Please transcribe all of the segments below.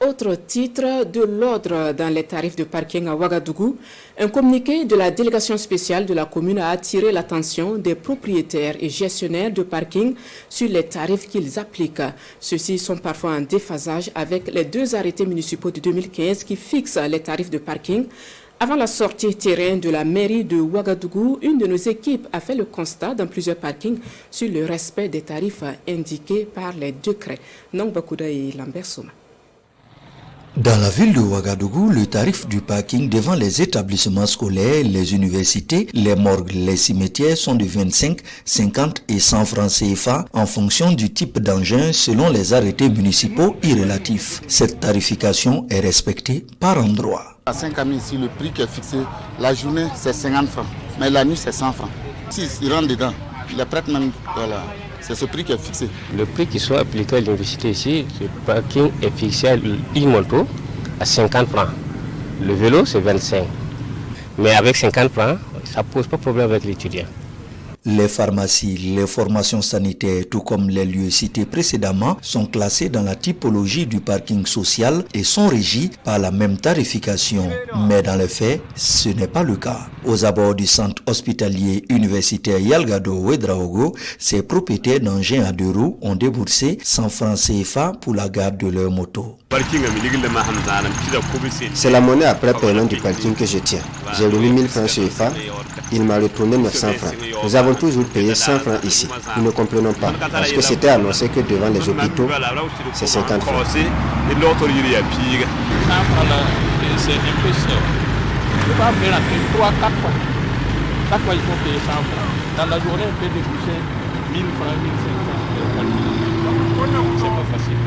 Autre titre de l'ordre dans les tarifs de parking à Ouagadougou, un communiqué de la délégation spéciale de la commune a attiré l'attention des propriétaires et gestionnaires de parking sur les tarifs qu'ils appliquent. Ceux-ci sont parfois en déphasage avec les 2 arrêtés municipaux de 2015 qui fixent les tarifs de parking. Avant la sortie terrain de la mairie de Ouagadougou, une de nos équipes a fait le constat dans plusieurs parkings sur le respect des tarifs indiqués par les décrets. Nongbakouda et Lambert Souma. Dans la ville de Ouagadougou, le tarif du parking devant les établissements scolaires, les universités, les morgues, les cimetières sont de 25, 50 et 100 francs CFA en fonction du type d'engin selon les arrêtés municipaux irrélatifs. Cette tarification est respectée par endroit. À 5 amis ici, le prix qui est fixé, la journée c'est 50 francs, mais la nuit c'est 100 francs. S'il rentre dedans, il est prête même, voilà. C'est ce prix qui est fixé. Le prix qui soit appliqué à l'université ici, le parking est fixé à l'e-moto à 50 francs. Le vélo, c'est 25. Mais avec 50 francs, ça ne pose pas de problème avec l'étudiant. Les pharmacies, les formations sanitaires, tout comme les lieux cités précédemment, sont classés dans la typologie du parking social et sont régis par la même tarification. Mais dans les faits, ce n'est pas le cas. Aux abords du centre hospitalier universitaire Yalgado Ouedraogo, ces propriétaires d'engins à 2 roues ont déboursé 100 francs CFA pour la garde de leur moto. C'est la monnaie après paiement du parking que je tiens. J'ai remis 1000 francs CFA, il m'a retourné 900 francs. Nous avons toujours payé 100 francs ici. Nous ne comprenons pas, parce que c'était annoncé que devant les hôpitaux, c'est 50 francs. 100 francs là, c'est un peu cher. Il faut appeler la prime 3-4 fois. Chaque fois, il faut payer 100 francs. Dans la journée, on peut déboucher 1000 francs, 1500 francs. C'est pas facile.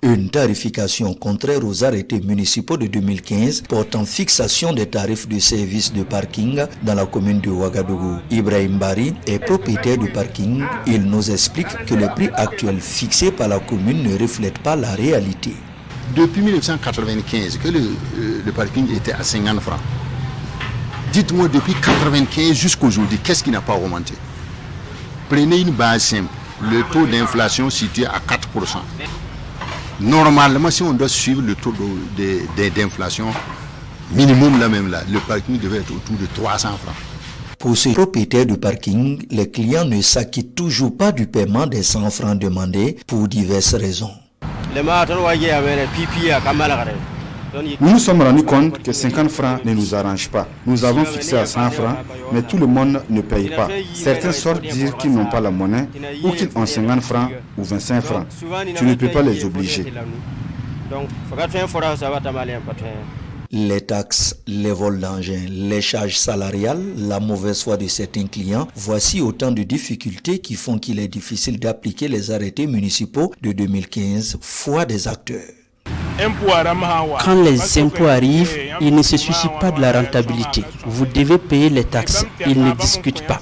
Une tarification contraire aux arrêtés municipaux de 2015 portant fixation des tarifs de service de parking dans la commune de Ouagadougou. Ibrahim Bari est propriétaire du parking. Il nous explique que le prix actuel fixé par la commune ne reflète pas la réalité. Depuis 1995 que le parking était à 50 francs. Dites-moi depuis 1995 jusqu'aujourd'hui, qu'est-ce qui n'a pas augmenté? Prenez une base simple, le taux d'inflation situé à 4%. Normalement, si on doit suivre le taux d'inflation minimum là même là, le parking devait être autour de 300 francs. Pour ces propriétaires de parking, les clients ne s'acquittent toujours pas du paiement des 100 francs demandés pour diverses raisons. Nous nous sommes rendus compte que 50 francs ne nous arrange pas. Nous avons fixé à 100 francs, mais tout le monde ne paye pas. Certains sortent dire qu'ils n'ont pas la monnaie ou qu'ils ont 50 francs ou 25 francs. Tu ne peux pas les obliger. Les taxes, les vols d'engins, les charges salariales, la mauvaise foi de certains clients, voici autant de difficultés qui font qu'il est difficile d'appliquer les arrêtés municipaux de 2015, foi des acteurs. Quand les impôts arrivent, ils ne se soucient pas de la rentabilité. Vous devez payer les taxes. Ils ne discutent pas.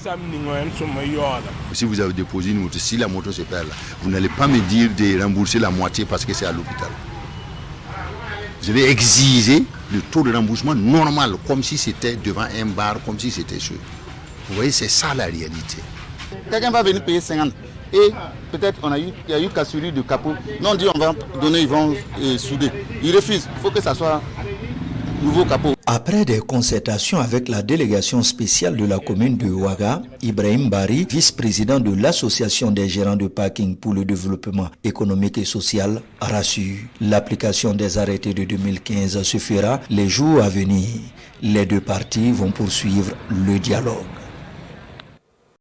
Si vous avez déposé une moto, si la moto se perd là, vous n'allez pas me dire de rembourser la moitié parce que c'est à l'hôpital. Vous devez exiger le taux de remboursement normal, comme si c'était devant un bar, comme si c'était sûr. Vous voyez, c'est ça la réalité. Quelqu'un va venir payer 50. Et peut-être il y a eu cassure de capot. Non, on dit on va donner, ils vont souder. Ils refusent. Il faut que ça soit nouveau capot. Après des concertations avec la délégation spéciale de la commune de Ouaga, Ibrahim Bari, vice-président de l'association des gérants de parking pour le développement économique et social, rassure. L'application des arrêtés de 2015 se fera les jours à venir. Les 2 parties vont poursuivre le dialogue.